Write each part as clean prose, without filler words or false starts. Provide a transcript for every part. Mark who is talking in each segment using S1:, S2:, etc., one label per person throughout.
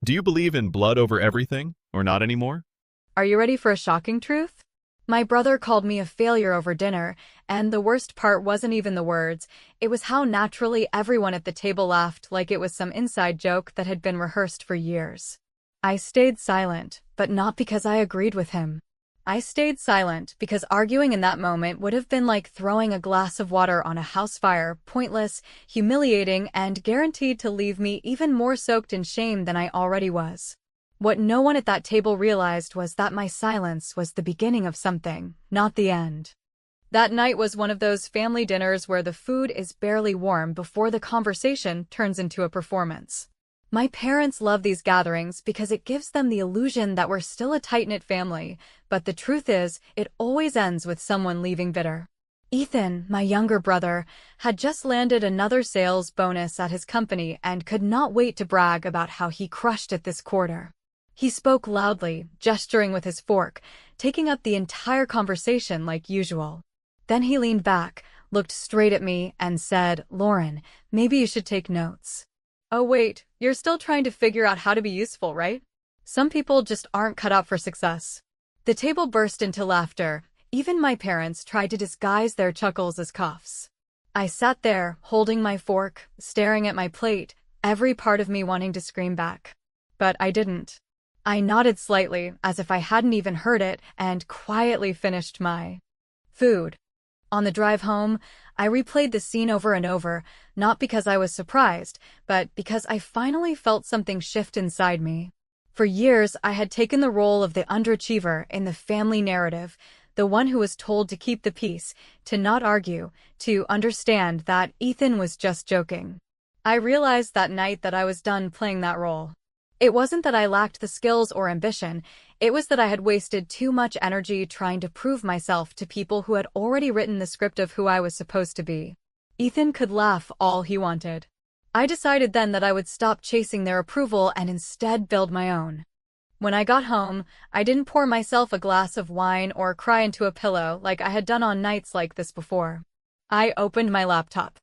S1: Do you believe in blood over everything, or not anymore?
S2: Are you ready for a shocking truth? My brother called me a failure over dinner, and the worst part wasn't even the words. It was how naturally everyone at the table laughed like it was some inside joke that had been rehearsed for years. I stayed silent, but not because I agreed with him. I stayed silent because arguing in that moment would have been like throwing a glass of water on a house fire, pointless, humiliating, and guaranteed to leave me even more soaked in shame than I already was. What no one at that table realized was that my silence was the beginning of something, not the end. That night was one of those family dinners where the food is barely warm before the conversation turns into a performance. My parents love these gatherings because it gives them the illusion that we're still a tight-knit family, but the truth is, it always ends with someone leaving bitter. Ethan, my younger brother, had just landed another sales bonus at his company and could not wait to brag about how he crushed it this quarter. He spoke loudly, gesturing with his fork, taking up the entire conversation like usual. Then he leaned back, looked straight at me, and said, "Lauren, maybe you should take notes." Oh wait, you're still trying to figure out how to be useful, right? Some people just aren't cut out for success. The table burst into laughter. Even my parents tried to disguise their chuckles as coughs. I sat there, holding my fork, staring at my plate, every part of me wanting to scream back. But I didn't. I nodded slightly, as if I hadn't even heard it, and quietly finished my food. On the drive home, I replayed the scene over and over, not because I was surprised, but because I finally felt something shift inside me. For years, I had taken the role of the underachiever in the family narrative, the one who was told to keep the peace, to not argue, to understand that Ethan was just joking. I realized that night that I was done playing that role. It wasn't that I lacked the skills or ambition, it was that I had wasted too much energy trying to prove myself to people who had already written the script of who I was supposed to be. Ethan could laugh all he wanted. I decided then that I would stop chasing their approval and instead build my own. When I got home, I didn't pour myself a glass of wine or cry into a pillow like I had done on nights like this before. I opened my laptop.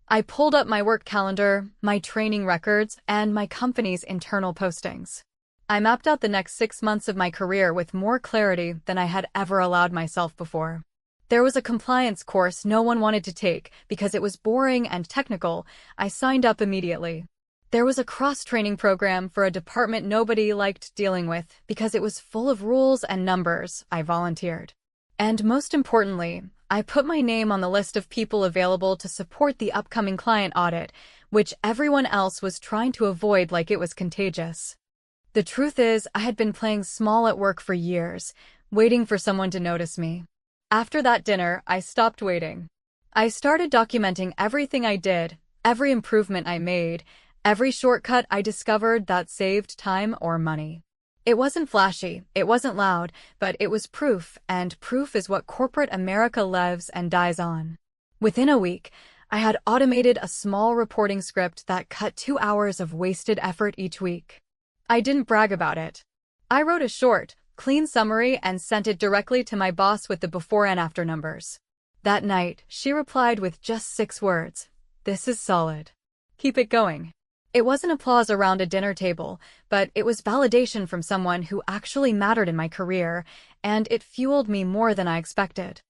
S2: I pulled up my work calendar, my training records, and my company's internal postings. I mapped out the next 6 months of my career with more clarity than I had ever allowed myself before. There was a compliance course no one wanted to take because it was boring and technical. I signed up immediately. There was a cross-training program for a department nobody liked dealing with because it was full of rules and numbers. I volunteered. And most importantly, I put my name on the list of people available to support the upcoming client audit, which everyone else was trying to avoid like it was contagious. The truth is, I had been playing small at work for years, waiting for someone to notice me. After that dinner, I stopped waiting. I started documenting everything I did, every improvement I made, every shortcut I discovered that saved time or money. It wasn't flashy, it wasn't loud, but it was proof, and proof is what corporate America lives and dies on. Within a week, I had automated a small reporting script that cut 2 hours of wasted effort each week. I didn't brag about it. I wrote a short, clean summary and sent it directly to my boss with the before and after numbers. That night, she replied with just 6 words. "This is solid. Keep it going." It wasn't applause around a dinner table, but it was validation from someone who actually mattered in my career, and it fueled me more than I expected.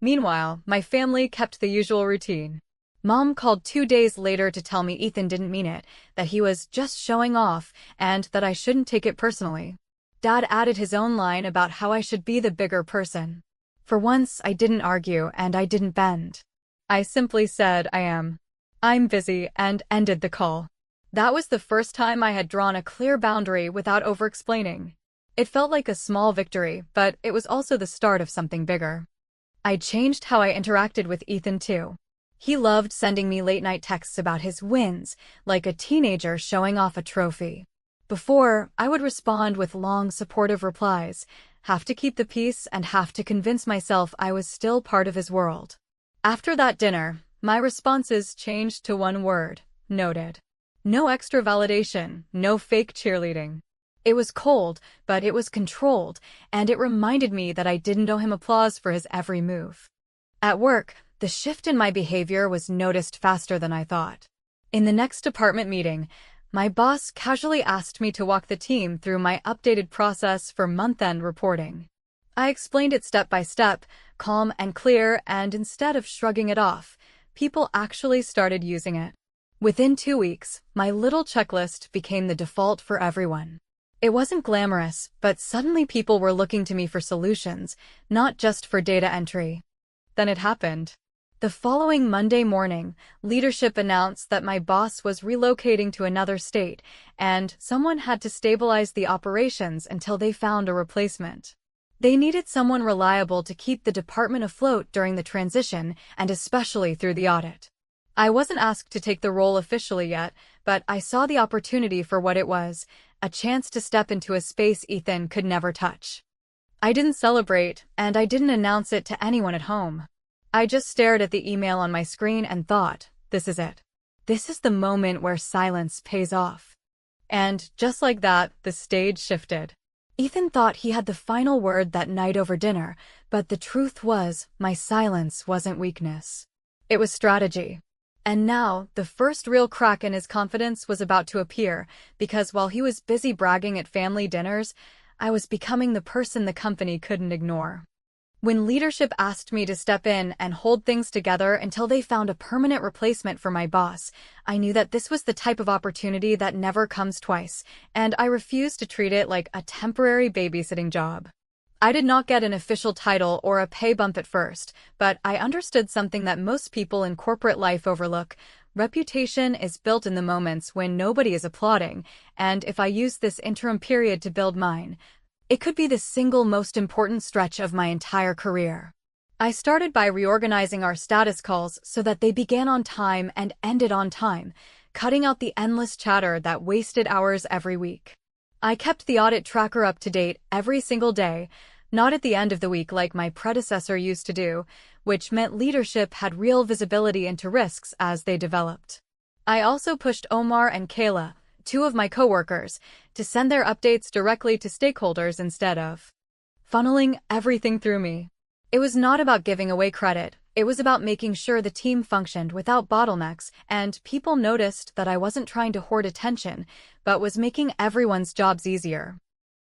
S2: Meanwhile, my family kept the usual routine. Mom called 2 days later to tell me Ethan didn't mean it, that he was just showing off, and that I shouldn't take it personally. Dad added his own line about how I should be the bigger person. For once, I didn't argue, and I didn't bend. I simply said, I'm busy, and ended the call. That was the first time I had drawn a clear boundary without over-explaining. It felt like a small victory, but it was also the start of something bigger. I changed how I interacted with Ethan too. He loved sending me late-night texts about his wins, like a teenager showing off a trophy. Before, I would respond with long, supportive replies, have to keep the peace and have to convince myself I was still part of his world. After that dinner, my responses changed to one word: noted. No extra validation, no fake cheerleading. It was cold, but it was controlled, and it reminded me that I didn't owe him applause for his every move. At work, the shift in my behavior was noticed faster than I thought. In the next department meeting, My boss casually asked me to walk the team through my updated process for month-end reporting. I explained it step by step, calm and clear, and instead of shrugging it off, people actually started using it. Within 2 weeks, my little checklist became the default for everyone. It wasn't glamorous, but suddenly people were looking to me for solutions, not just for data entry. Then it happened. The following Monday morning, leadership announced that my boss was relocating to another state, and someone had to stabilize the operations until they found a replacement. They needed someone reliable to keep the department afloat during the transition, and especially through the audit. I wasn't asked to take the role officially yet, but I saw the opportunity for what it was, a chance to step into a space Ethan could never touch. I didn't celebrate, and I didn't announce it to anyone at home. I just stared at the email on my screen and thought, this is it. This is the moment where silence pays off. And just like that, the stage shifted. Ethan thought he had the final word that night over dinner, but the truth was, my silence wasn't weakness. It was strategy. And now, the first real crack in his confidence was about to appear, because while he was busy bragging at family dinners, I was becoming the person the company couldn't ignore. When leadership asked me to step in and hold things together until they found a permanent replacement for my boss, I knew that this was the type of opportunity that never comes twice, and I refused to treat it like a temporary babysitting job. I did not get an official title or a pay bump at first, but I understood something that most people in corporate life overlook. Reputation is built in the moments when nobody is applauding, and if I used this interim period to build mine, it could be the single most important stretch of my entire career. I started by reorganizing our status calls so that they began on time and ended on time, cutting out the endless chatter that wasted hours every week. I kept the audit tracker up to date every single day, not at the end of the week like my predecessor used to do, which meant leadership had real visibility into risks as they developed. I also pushed Omar and Kayla, two of my coworkers, to send their updates directly to stakeholders instead of funneling everything through me. It was not about giving away credit, it was about making sure the team functioned without bottlenecks, and people noticed that I wasn't trying to hoard attention, but was making everyone's jobs easier.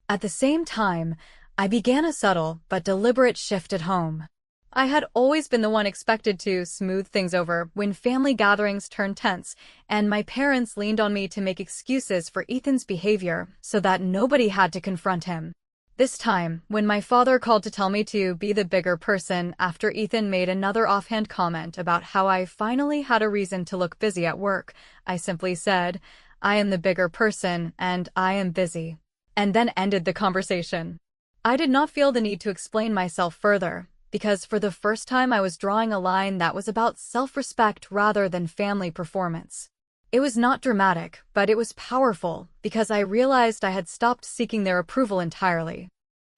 S2: At the same time, I began a subtle but deliberate shift at home. I had always been the one expected to smooth things over when family gatherings turned tense, and my parents leaned on me to make excuses for Ethan's behavior so that nobody had to confront him. This time, when my father called to tell me to be the bigger person after Ethan made another offhand comment about how I finally had a reason to look busy at work, I simply said, "I am the bigger person, and I am busy," and then ended the conversation. I did not feel the need to explain myself further, because for the first time I was drawing a line that was about self-respect rather than family performance. It was not dramatic, but it was powerful, because I realized I had stopped seeking their approval entirely.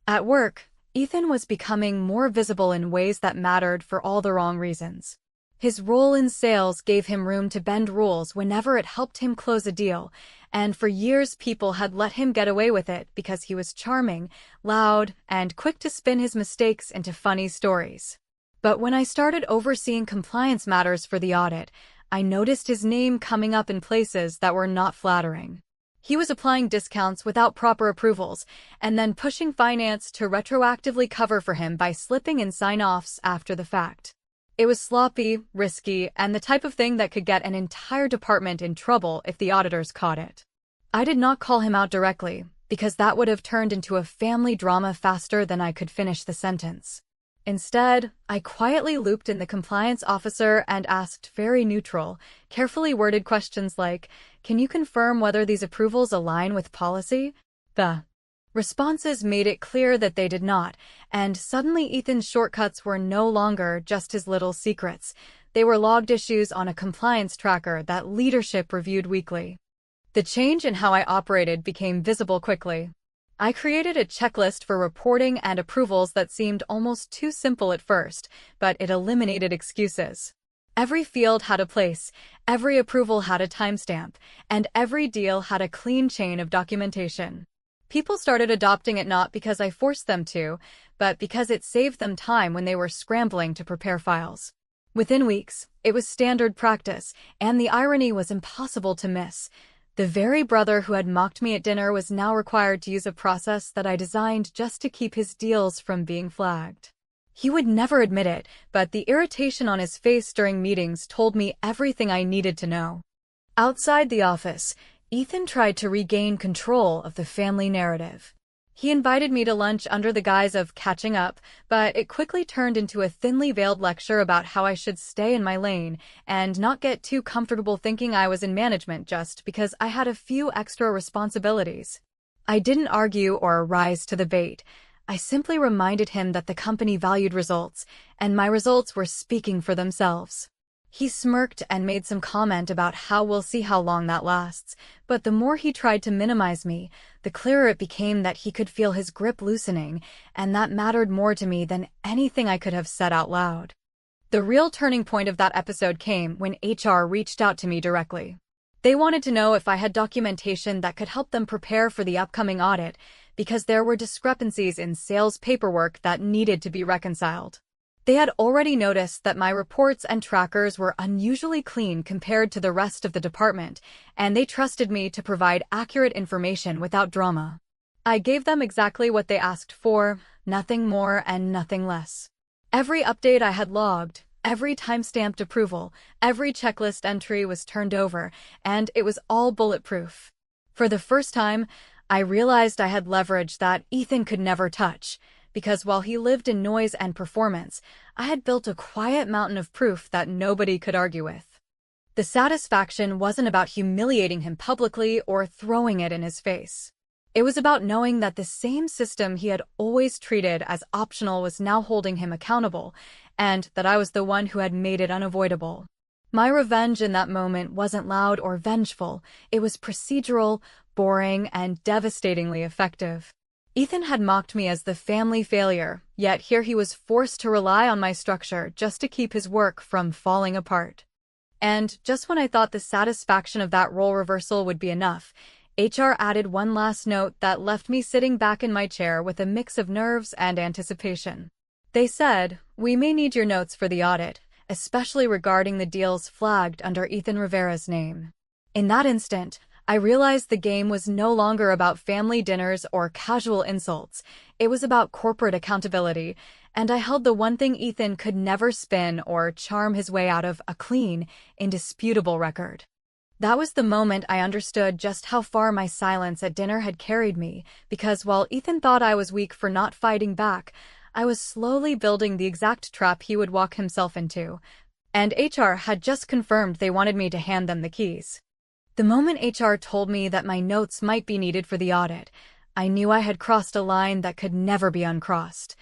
S2: At work, Ethan was becoming more visible in ways that mattered for all the wrong reasons. His role in sales gave him room to bend rules whenever it helped him close a deal, and for years people had let him get away with it because he was charming, loud, and quick to spin his mistakes into funny stories. But when I started overseeing compliance matters for the audit, I noticed his name coming up in places that were not flattering. He was applying discounts without proper approvals, and then pushing finance to retroactively cover for him by slipping in sign-offs after the fact. It was sloppy, risky, and the type of thing that could get an entire department in trouble if the auditors caught it. I did not call him out directly, because that would have turned into a family drama faster than I could finish the sentence. Instead, I quietly looped in the compliance officer and asked very neutral, carefully worded questions like, "Can you confirm whether these approvals align with policy?" The responses made it clear that they did not, and suddenly Ethan's shortcuts were no longer just his little secrets. They were logged issues on a compliance tracker that leadership reviewed weekly. The change in how I operated became visible quickly. I created a checklist for reporting and approvals that seemed almost too simple at first, but it eliminated excuses. Every field had a place, every approval had a timestamp, and every deal had a clean chain of documentation. People started adopting it not because I forced them to, but because it saved them time when they were scrambling to prepare files. Within weeks, it was standard practice, and the irony was impossible to miss. The very brother who had mocked me at dinner was now required to use a process that I designed just to keep his deals from being flagged. He would never admit it, but the irritation on his face during meetings told me everything I needed to know. Outside the office, Ethan tried to regain control of the family narrative. He invited me to lunch under the guise of catching up, but it quickly turned into a thinly veiled lecture about how I should stay in my lane and not get too comfortable thinking I was in management just because I had a few extra responsibilities. I didn't argue or rise to the bait. I simply reminded him that the company valued results, and my results were speaking for themselves. He smirked and made some comment about how we'll see how long that lasts, but the more he tried to minimize me, the clearer it became that he could feel his grip loosening, and that mattered more to me than anything I could have said out loud. The real turning point of that episode came when HR reached out to me directly. They wanted to know if I had documentation that could help them prepare for the upcoming audit, because there were discrepancies in sales paperwork that needed to be reconciled. They had already noticed that my reports and trackers were unusually clean compared to the rest of the department, and they trusted me to provide accurate information without drama. I gave them exactly what they asked for, nothing more and nothing less. Every update I had logged, every time-stamped approval, every checklist entry was turned over, and it was all bulletproof. For the first time, I realized I had leverage that Ethan could never touch, because while he lived in noise and performance, I had built a quiet mountain of proof that nobody could argue with. The satisfaction wasn't about humiliating him publicly or throwing it in his face. It was about knowing that the same system he had always treated as optional was now holding him accountable, and that I was the one who had made it unavoidable. My revenge in that moment wasn't loud or vengeful, it was procedural, boring, and devastatingly effective. Ethan had mocked me as the family failure, yet here he was forced to rely on my structure just to keep his work from falling apart. And just when I thought the satisfaction of that role reversal would be enough, HR added one last note that left me sitting back in my chair with a mix of nerves and anticipation. They said, "We may need your notes for the audit, especially regarding the deals flagged under Ethan Rivera's name." In that instant, I realized the game was no longer about family dinners or casual insults. It was about corporate accountability, and I held the one thing Ethan could never spin or charm his way out of: a clean, indisputable record. That was the moment I understood just how far my silence at dinner had carried me, because while Ethan thought I was weak for not fighting back, I was slowly building the exact trap he would walk himself into. And HR had just confirmed they wanted me to hand them the keys. The moment HR told me that my notes might be needed for the audit, I knew I had crossed a line that could never be uncrossed.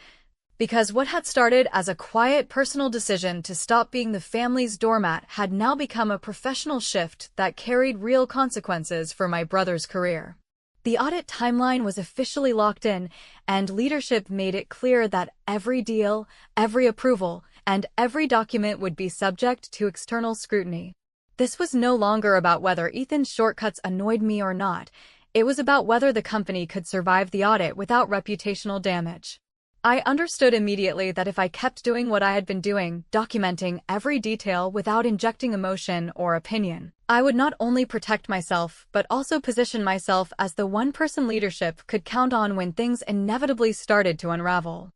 S2: Because what had started as a quiet personal decision to stop being the family's doormat had now become a professional shift that carried real consequences for my brother's career. The audit timeline was officially locked in, and leadership made it clear that every deal, every approval, and every document would be subject to external scrutiny. This was no longer about whether Ethan's shortcuts annoyed me or not. It was about whether the company could survive the audit without reputational damage. I understood immediately that if I kept doing what I had been doing, documenting every detail without injecting emotion or opinion, I would not only protect myself, but also position myself as the one-person leadership could count on when things inevitably started to unravel.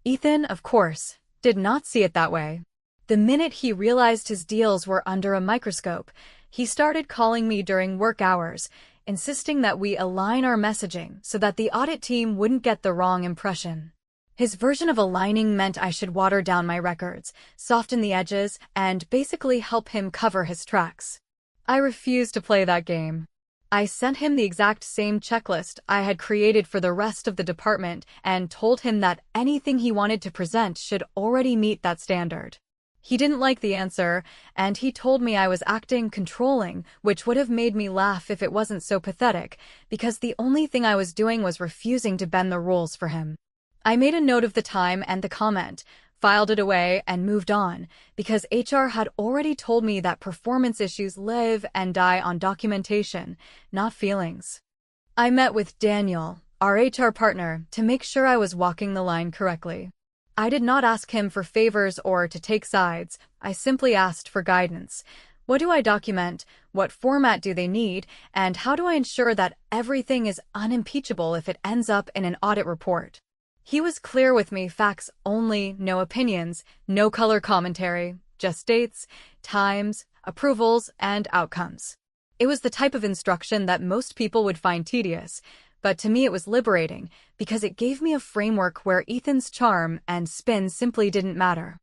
S2: Ethan, of course, did not see it that way. The minute he realized his deals were under a microscope, he started calling me during work hours, insisting that we align our messaging so that the audit team wouldn't get the wrong impression. His version of aligning meant I should water down my records, soften the edges, and basically help him cover his tracks. I refused to play that game. I sent him the exact same checklist I had created for the rest of the department and told him that anything he wanted to present should already meet that standard. He didn't like the answer, and he told me I was acting controlling, which would have made me laugh if it wasn't so pathetic, because the only thing I was doing was refusing to bend the rules for him. I made a note of the time and the comment, filed it away, and moved on, because HR had already told me that performance issues live and die on documentation, not feelings. I met with Daniel, our HR partner, to make sure I was walking the line correctly. I did not ask him for favors or to take sides, I simply asked for guidance. What do I document? What format do they need? And how do I ensure that everything is unimpeachable if it ends up in an audit report? He was clear with me, facts only, no opinions, no color commentary, just dates, times, approvals, and outcomes. It was the type of instruction that most people would find tedious, but to me it was liberating because it gave me a framework where Ethan's charm and spin simply didn't matter.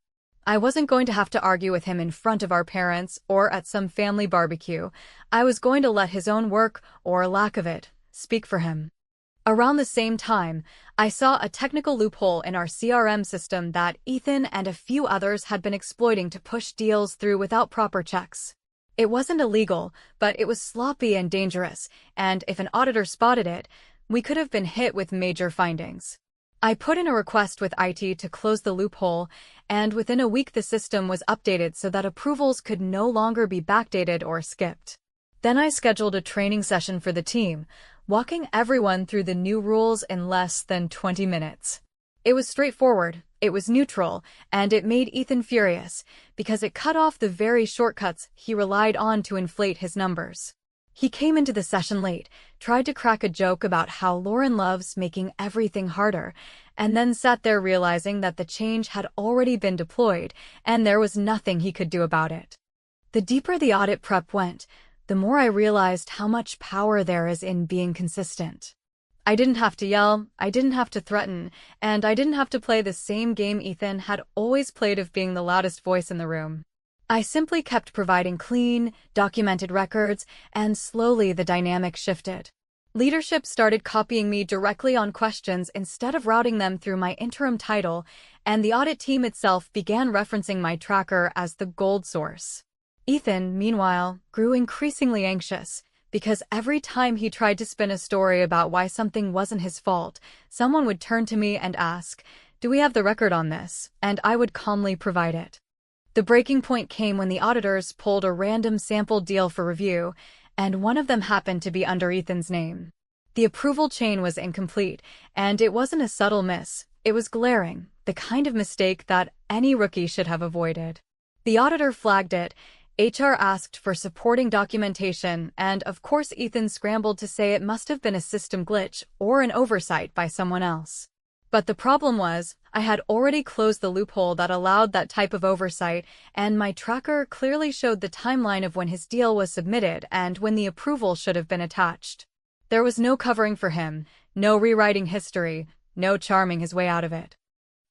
S2: I wasn't going to have to argue with him in front of our parents or at some family barbecue. I was going to let his own work, or lack of it, speak for him. Around the same time, I saw a technical loophole in our CRM system that Ethan and a few others had been exploiting to push deals through without proper checks. It wasn't illegal, but it was sloppy and dangerous, and if an auditor spotted it, we could have been hit with major findings. I put in a request with IT to close the loophole, and within a week the system was updated so that approvals could no longer be backdated or skipped. Then I scheduled a training session for the team, walking everyone through the new rules in less than 20 minutes. It was straightforward, it was neutral, and it made Ethan furious, because it cut off the very shortcuts he relied on to inflate his numbers. He came into the session late, tried to crack a joke about how Lauren loves making everything harder, and then sat there realizing that the change had already been deployed, and there was nothing he could do about it. The deeper the audit prep went, the more I realized how much power there is in being consistent. I didn't have to yell, I didn't have to threaten, and I didn't have to play the same game Ethan had always played of being the loudest voice in the room. I simply kept providing clean, documented records, and slowly the dynamic shifted. Leadership started copying me directly on questions instead of routing them through my interim title, and the audit team itself began referencing my tracker as the gold source. Ethan, meanwhile, grew increasingly anxious, because every time he tried to spin a story about why something wasn't his fault, someone would turn to me and ask, "Do we have the record on this?" And I would calmly provide it. The breaking point came when the auditors pulled a random sample deal for review, and one of them happened to be under Ethan's name. The approval chain was incomplete, and it wasn't a subtle miss, it was glaring, the kind of mistake that any rookie should have avoided. The auditor flagged it, HR asked for supporting documentation, and of course Ethan scrambled to say it must have been a system glitch or an oversight by someone else. But the problem was, I had already closed the loophole that allowed that type of oversight, and my tracker clearly showed the timeline of when his deal was submitted and when the approval should have been attached. There was no covering for him, no rewriting history, no charming his way out of it.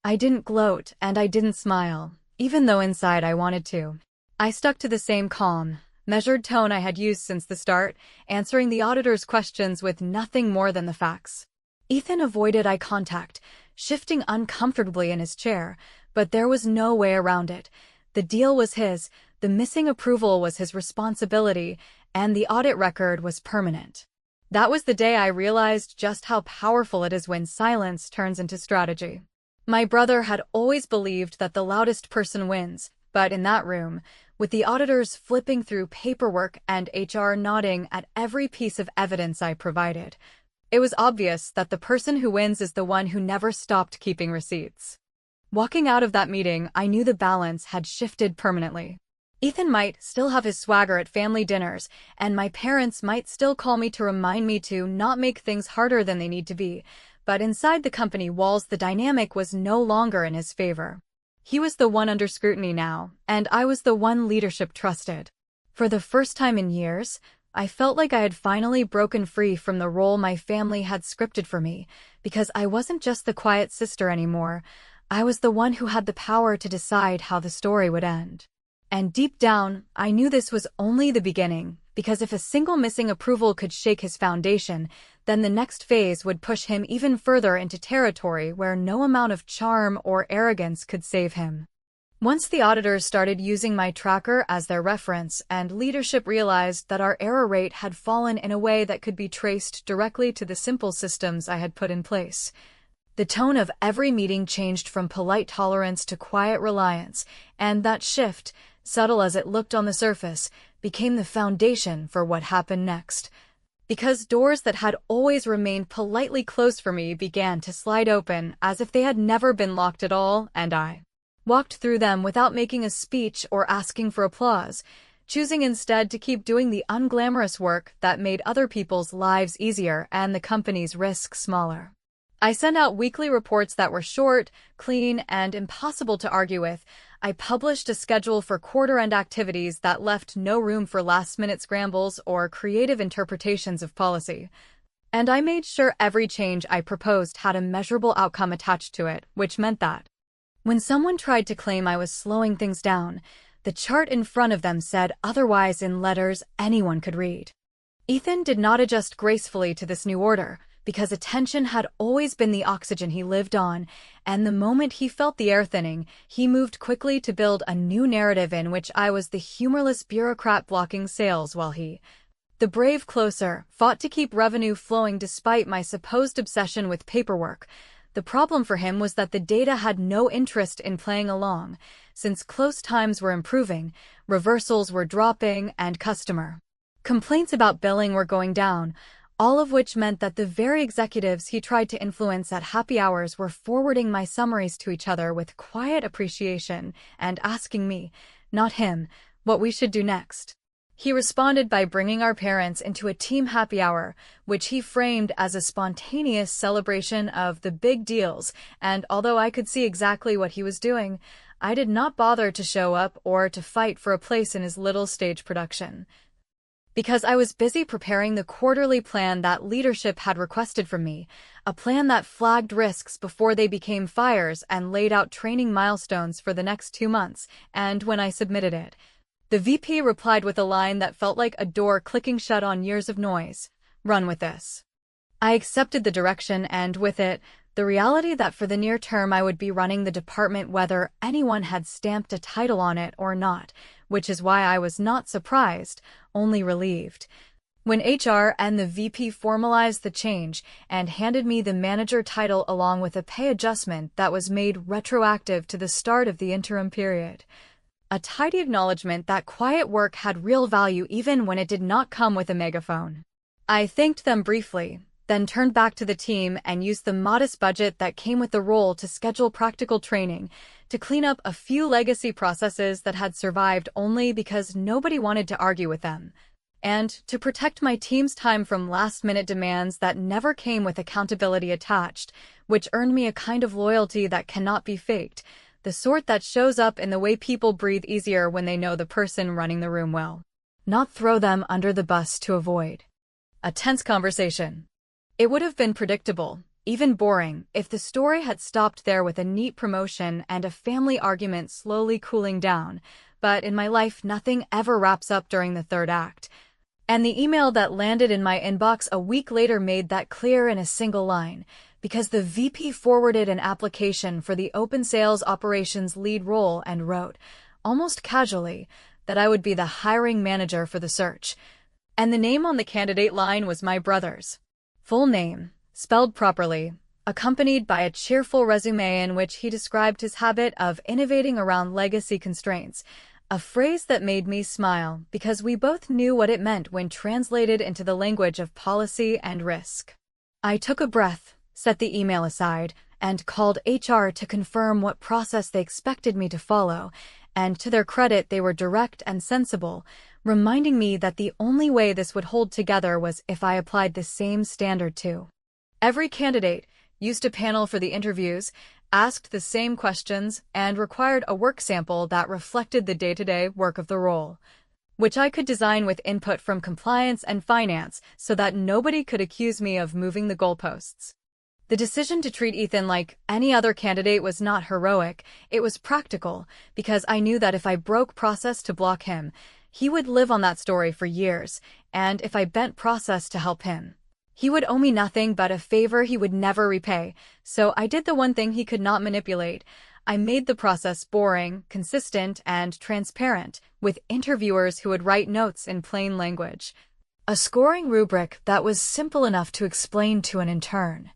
S2: I didn't gloat and I didn't smile, even though inside I wanted to. I stuck to the same calm, measured tone I had used since the start, answering the auditor's questions with nothing more than the facts. Ethan avoided eye contact, shifting uncomfortably in his chair, but there was no way around it. The deal was his, the missing approval was his responsibility, and the audit record was permanent. That was the day I realized just how powerful it is when silence turns into strategy. My brother had always believed that the loudest person wins, but in that room, with the auditors flipping through paperwork and HR nodding at every piece of evidence I provided, it was obvious that the person who wins is the one who never stopped keeping receipts. Walking out of that meeting, I knew the balance had shifted permanently. Ethan might still have his swagger at family dinners, and my parents might still call me to remind me to not make things harder than they need to be, but inside the company walls the dynamic was no longer in his favor. He was the one under scrutiny now, and I was the one leadership trusted. For the first time in years, I felt like I had finally broken free from the role my family had scripted for me, because I wasn't just the quiet sister anymore. I was the one who had the power to decide how the story would end. And deep down, I knew this was only the beginning, because if a single missing approval could shake his foundation, then the next phase would push him even further into territory where no amount of charm or arrogance could save him. Once the auditors started using my tracker as their reference and leadership realized that our error rate had fallen in a way that could be traced directly to the simple systems I had put in place, the tone of every meeting changed from polite tolerance to quiet reliance, and that shift, subtle as it looked on the surface, became the foundation for what happened next. Because doors that had always remained politely closed for me began to slide open as if they had never been locked at all, and I walked through them without making a speech or asking for applause, choosing instead to keep doing the unglamorous work that made other people's lives easier and the company's risks smaller. I sent out weekly reports that were short, clean, and impossible to argue with. I published a schedule for quarter-end activities that left no room for last-minute scrambles or creative interpretations of policy. And I made sure every change I proposed had a measurable outcome attached to it, which meant that when someone tried to claim I was slowing things down, the chart in front of them said otherwise in letters anyone could read. Ethan did not adjust gracefully to this new order, because attention had always been the oxygen he lived on, and the moment he felt the air thinning, he moved quickly to build a new narrative in which I was the humorless bureaucrat blocking sales while he, the brave closer, fought to keep revenue flowing despite my supposed obsession with paperwork. The problem for him was that the data had no interest in playing along, since close times were improving, reversals were dropping, and customer complaints about billing were going down, all of which meant that the very executives he tried to influence at happy hours were forwarding my summaries to each other with quiet appreciation and asking me, not him, what we should do next. He responded by bringing our parents into a team happy hour, which he framed as a spontaneous celebration of the big deals, and although I could see exactly what he was doing, I did not bother to show up or to fight for a place in his little stage production. Because I was busy preparing the quarterly plan that leadership had requested from me, a plan that flagged risks before they became fires and laid out training milestones for the next 2 months, and when I submitted it, the VP replied with a line that felt like a door clicking shut on years of noise. Run with this. I accepted the direction and, with it, the reality that for the near term I would be running the department whether anyone had stamped a title on it or not, which is why I was not surprised, only relieved. When HR and the VP formalized the change and handed me the manager title along with a pay adjustment that was made retroactive to the start of the interim period. A tidy acknowledgement that quiet work had real value even when it did not come with a megaphone. I thanked them briefly, then turned back to the team and used the modest budget that came with the role to schedule practical training, to clean up a few legacy processes that had survived only because nobody wanted to argue with them, and to protect my team's time from last-minute demands that never came with accountability attached, which earned me a kind of loyalty that cannot be faked, the sort that shows up in the way people breathe easier when they know the person running the room well. Not throw them under the bus to avoid a tense conversation. It would have been predictable, even boring, if the story had stopped there with a neat promotion and a family argument slowly cooling down, but in my life nothing ever wraps up during the third act. And the email that landed in my inbox a week later made that clear in a single line, because the VP forwarded an application for the open sales operations lead role and wrote, almost casually, that I would be the hiring manager for the search. And the name on the candidate line was my brother's full name, spelled properly, accompanied by a cheerful resume in which he described his habit of innovating around legacy constraints, a phrase that made me smile because we both knew what it meant when translated into the language of policy and risk. I took a breath, set the email aside, and called HR to confirm what process they expected me to follow, and to their credit they were direct and sensible, reminding me that the only way this would hold together was if I applied the same standard too. Every candidate, used a panel for the interviews, asked the same questions, and required a work sample that reflected the day-to-day work of the role, which I could design with input from compliance and finance so that nobody could accuse me of moving the goalposts. The decision to treat Ethan like any other candidate was not heroic, it was practical, because I knew that if I broke process to block him, he would live on that story for years, and if I bent process to help him, he would owe me nothing but a favor he would never repay, so I did the one thing he could not manipulate. I made the process boring, consistent, and transparent, with interviewers who would write notes in plain language. A scoring rubric that was simple enough to explain to an intern,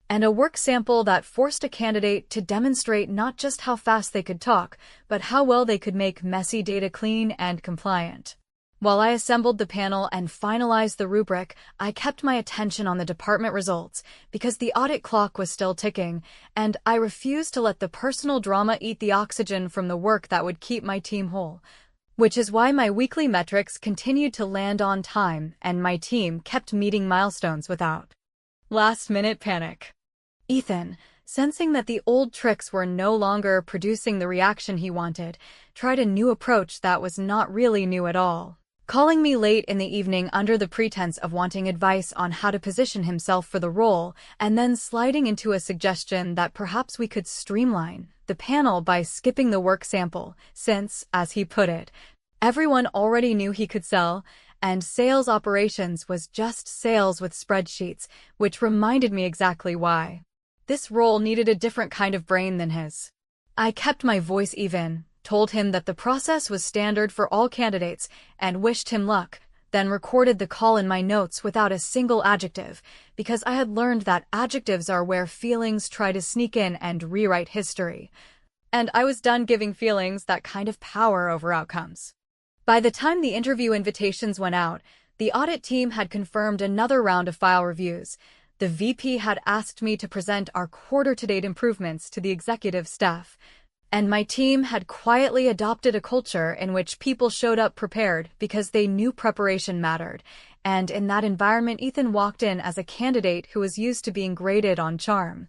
S2: and a work sample that forced a candidate to demonstrate not just how fast they could talk, but how well they could make messy data clean and compliant. While I assembled the panel and finalized the rubric, I kept my attention on the department results, because the audit clock was still ticking, and I refused to let the personal drama eat the oxygen from the work that would keep my team whole. which is why my weekly metrics continued to land on time and my team kept meeting milestones without last-minute panic. Ethan, sensing that the old tricks were no longer producing the reaction he wanted, tried a new approach that was not really new at all. Calling me late in the evening under the pretense of wanting advice on how to position himself for the role, and then sliding into a suggestion that perhaps we could streamline the panel by skipping the work sample, since, as he put it, everyone already knew he could sell, and sales operations was just sales with spreadsheets, which reminded me exactly why. This role needed a different kind of brain than his. I kept my voice even, told him that the process was standard for all candidates, and wished him luck, then recorded the call in my notes without a single adjective, because I had learned that adjectives are where feelings try to sneak in and rewrite history. And I was done giving feelings that kind of power over outcomes. By the time the interview invitations went out, the audit team had confirmed another round of file reviews. The VP had asked me to present our quarter-to-date improvements to the executive staff, and my team had quietly adopted a culture in which people showed up prepared because they knew preparation mattered, and in that environment Ethan walked in as a candidate who was used to being graded on charm,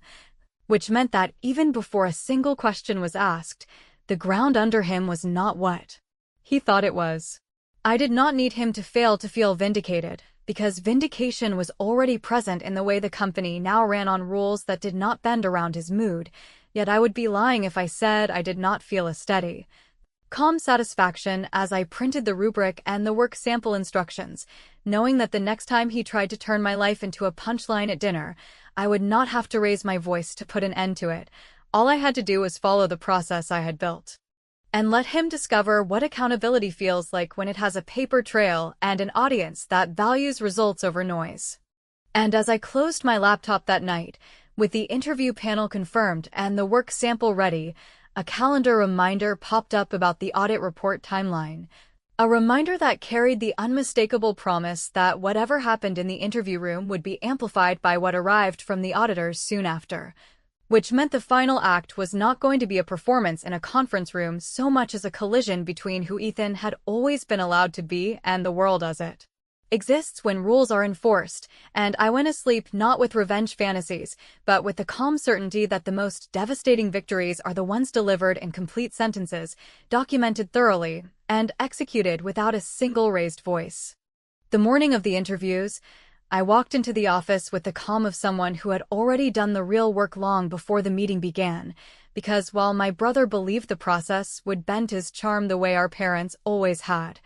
S2: which meant that even before a single question was asked, the ground under him was not what he thought it was. I did not need him to fail to feel vindicated, because vindication was already present in the way the company now ran on rules that did not bend around his mood, yet I would be lying if I said I did not feel a steady, calm satisfaction as I printed the rubric and the work sample instructions, knowing that the next time he tried to turn my life into a punchline at dinner, I would not have to raise my voice to put an end to it. All I had to do was follow the process I had built. And let him discover what accountability feels like when it has a paper trail and an audience that values results over noise. And as I closed my laptop that night, with the interview panel confirmed and the work sample ready, a calendar reminder popped up about the audit report timeline. A reminder that carried the unmistakable promise that whatever happened in the interview room would be amplified by what arrived from the auditors soon after. Which meant the final act was not going to be a performance in a conference room so much as a collision between who Ethan had always been allowed to be and the world as it exists when rules are enforced, and I went asleep not with revenge fantasies, but with the calm certainty that the most devastating victories are the ones delivered in complete sentences, documented thoroughly, and executed without a single raised voice. The morning of the interviews, I walked into the office with the calm of someone who had already done the real work long before the meeting began, because while my brother believed the process would bend his charm the way our parents always had,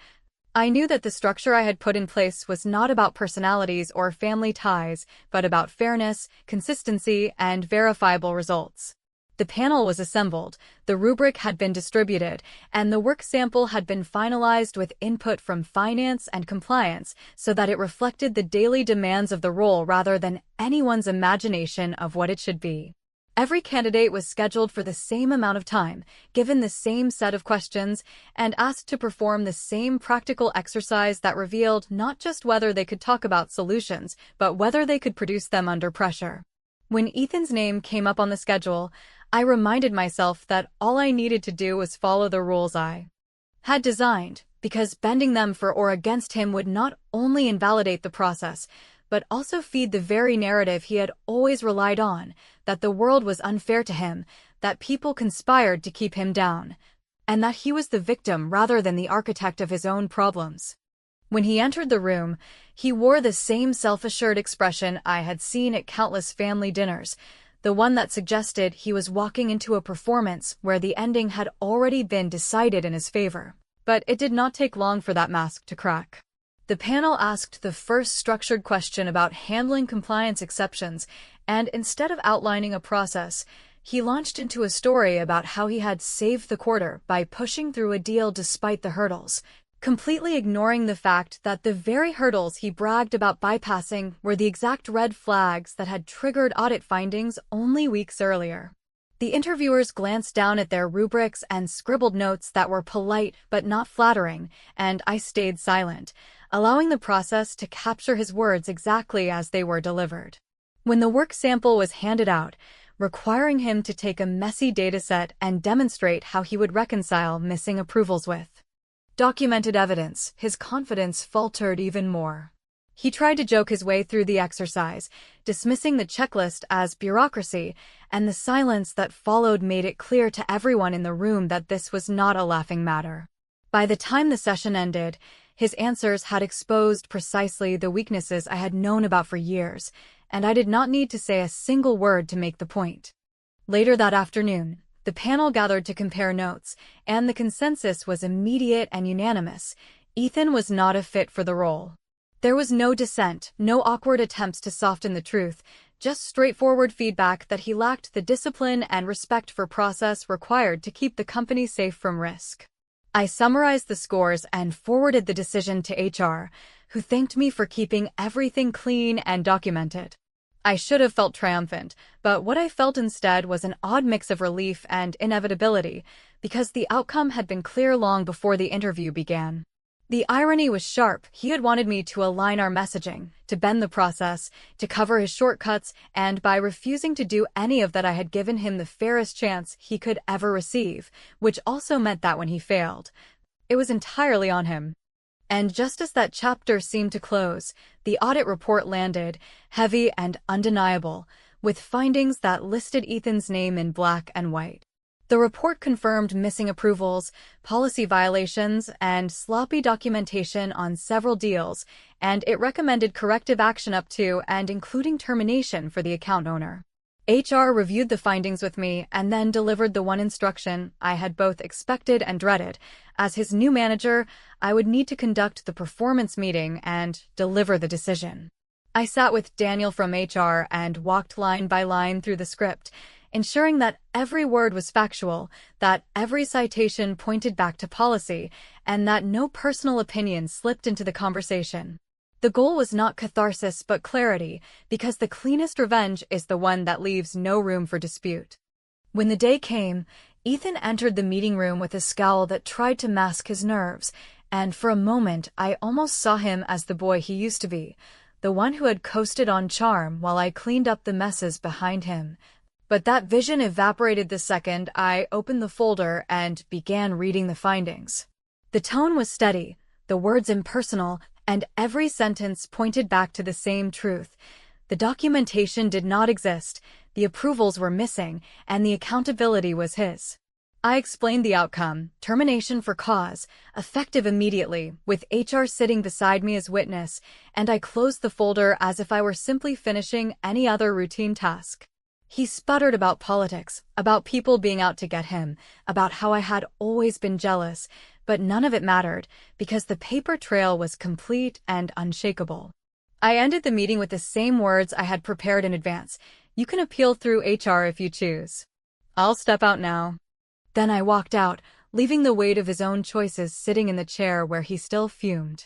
S2: I knew that the structure I had put in place was not about personalities or family ties, but about fairness, consistency, and verifiable results. The panel was assembled, the rubric had been distributed, and the work sample had been finalized with input from finance and compliance so that it reflected the daily demands of the role rather than anyone's imagination of what it should be. Every candidate was scheduled for the same amount of time, given the same set of questions, and asked to perform the same practical exercise that revealed not just whether they could talk about solutions, but whether they could produce them under pressure. When Ethan's name came up on the schedule, I reminded myself that all I needed to do was follow the rules I had designed, because bending them for or against him would not only invalidate the process, but also feed the very narrative he had always relied on, that the world was unfair to him, that people conspired to keep him down, and that he was the victim rather than the architect of his own problems. When he entered the room, he wore the same self-assured expression I had seen at countless family dinners, the one that suggested he was walking into a performance where the ending had already been decided in his favor. But it did not take long for that mask to crack. The panel asked the first structured question about handling compliance exceptions, and instead of outlining a process, he launched into a story about how he had saved the quarter by pushing through a deal despite the hurdles, completely ignoring the fact that the very hurdles he bragged about bypassing were the exact red flags that had triggered audit findings only weeks earlier. The interviewers glanced down at their rubrics and scribbled notes that were polite but not flattering, and I stayed silent, allowing the process to capture his words exactly as they were delivered. When the work sample was handed out, requiring him to take a messy dataset and demonstrate how he would reconcile missing approvals with documented evidence, his confidence faltered even more. He tried to joke his way through the exercise, dismissing the checklist as bureaucracy, and the silence that followed made it clear to everyone in the room that this was not a laughing matter. By the time the session ended, his answers had exposed precisely the weaknesses I had known about for years, and I did not need to say a single word to make the point. Later that afternoon, the panel gathered to compare notes, and the consensus was immediate and unanimous. Ethan was not a fit for the role. There was no dissent, no awkward attempts to soften the truth, just straightforward feedback that he lacked the discipline and respect for process required to keep the company safe from risk. I summarized the scores and forwarded the decision to HR, who thanked me for keeping everything clean and documented. I should have felt triumphant, but what I felt instead was an odd mix of relief and inevitability, because the outcome had been clear long before the interview began. The irony was sharp. He had wanted me to align our messaging, to bend the process, to cover his shortcuts, and by refusing to do any of that I had given him the fairest chance he could ever receive, which also meant that when he failed, it was entirely on him. And just as that chapter seemed to close, the audit report landed, heavy and undeniable, with findings that listed Ethan's name in black and white. The report confirmed missing approvals, policy violations, and sloppy documentation on several deals, and it recommended corrective action up to and including termination for the account owner. HR reviewed the findings with me and then delivered the one instruction I had both expected and dreaded. As his new manager, I would need to conduct the performance meeting and deliver the decision. I sat with Daniel from HR and walked line by line through the script, ensuring that every word was factual, that every citation pointed back to policy, and that no personal opinion slipped into the conversation. The goal was not catharsis but clarity, because the cleanest revenge is the one that leaves no room for dispute. When the day came, Ethan entered the meeting room with a scowl that tried to mask his nerves, and for a moment I almost saw him as the boy he used to be, the one who had coasted on charm while I cleaned up the messes behind him. But that vision evaporated the second I opened the folder and began reading the findings. The tone was steady, the words impersonal, and every sentence pointed back to the same truth. The documentation did not exist, the approvals were missing, and the accountability was his. I explained the outcome, termination for cause, effective immediately, with HR sitting beside me as witness, and I closed the folder as if I were simply finishing any other routine task. He sputtered about politics, about people being out to get him, about how I had always been jealous, but none of it mattered, because the paper trail was complete and unshakable. I ended the meeting with the same words I had prepared in advance. You can appeal through HR if you choose. I'll step out now. Then I walked out, leaving the weight of his own choices sitting in the chair where he still fumed.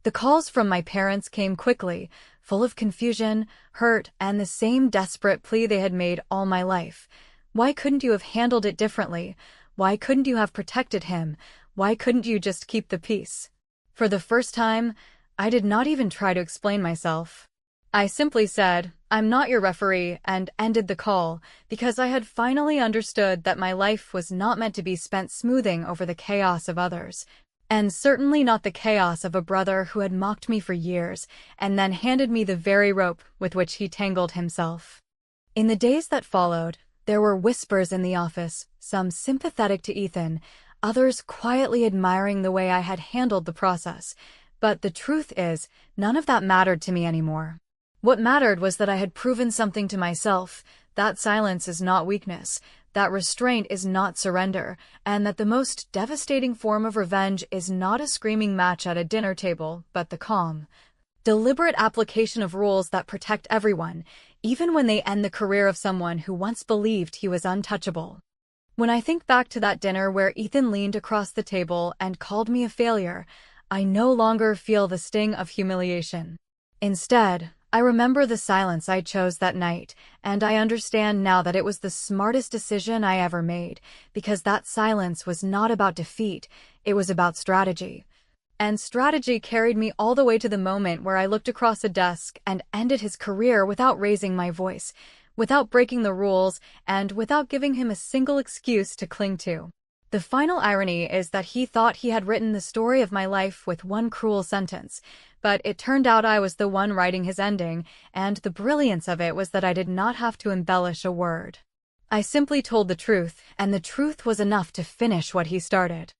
S2: The calls from my parents came quickly, full of confusion, hurt, and the same desperate plea they had made all my life. Why couldn't you have handled it differently? Why couldn't you have protected him? Why couldn't you just keep the peace? For the first time, I did not even try to explain myself. I simply said, "I'm not your referee," and ended the call, because I had finally understood that my life was not meant to be spent smoothing over the chaos of others. And certainly not the chaos of a brother who had mocked me for years, and then handed me the very rope with which he tangled himself. In the days that followed, there were whispers in the office, some sympathetic to Ethan, others quietly admiring the way I had handled the process. But the truth is, none of that mattered to me anymore. What mattered was that I had proven something to myself, that silence is not weakness, that restraint is not surrender, and that the most devastating form of revenge is not a screaming match at a dinner table, but the calm, deliberate application of rules that protect everyone, even when they end the career of someone who once believed he was untouchable. When I think back to that dinner where Ethan leaned across the table and called me a failure, I no longer feel the sting of humiliation. Instead, I remember the silence I chose that night, and I understand now that it was the smartest decision I ever made, because that silence was not about defeat, it was about strategy. And strategy carried me all the way to the moment where I looked across a desk and ended his career without raising my voice, without breaking the rules, and without giving him a single excuse to cling to. The final irony is that he thought he had written the story of my life with one cruel sentence, but it turned out I was the one writing his ending, and the brilliance of it was that I did not have to embellish a word. I simply told the truth, and the truth was enough to finish what he started.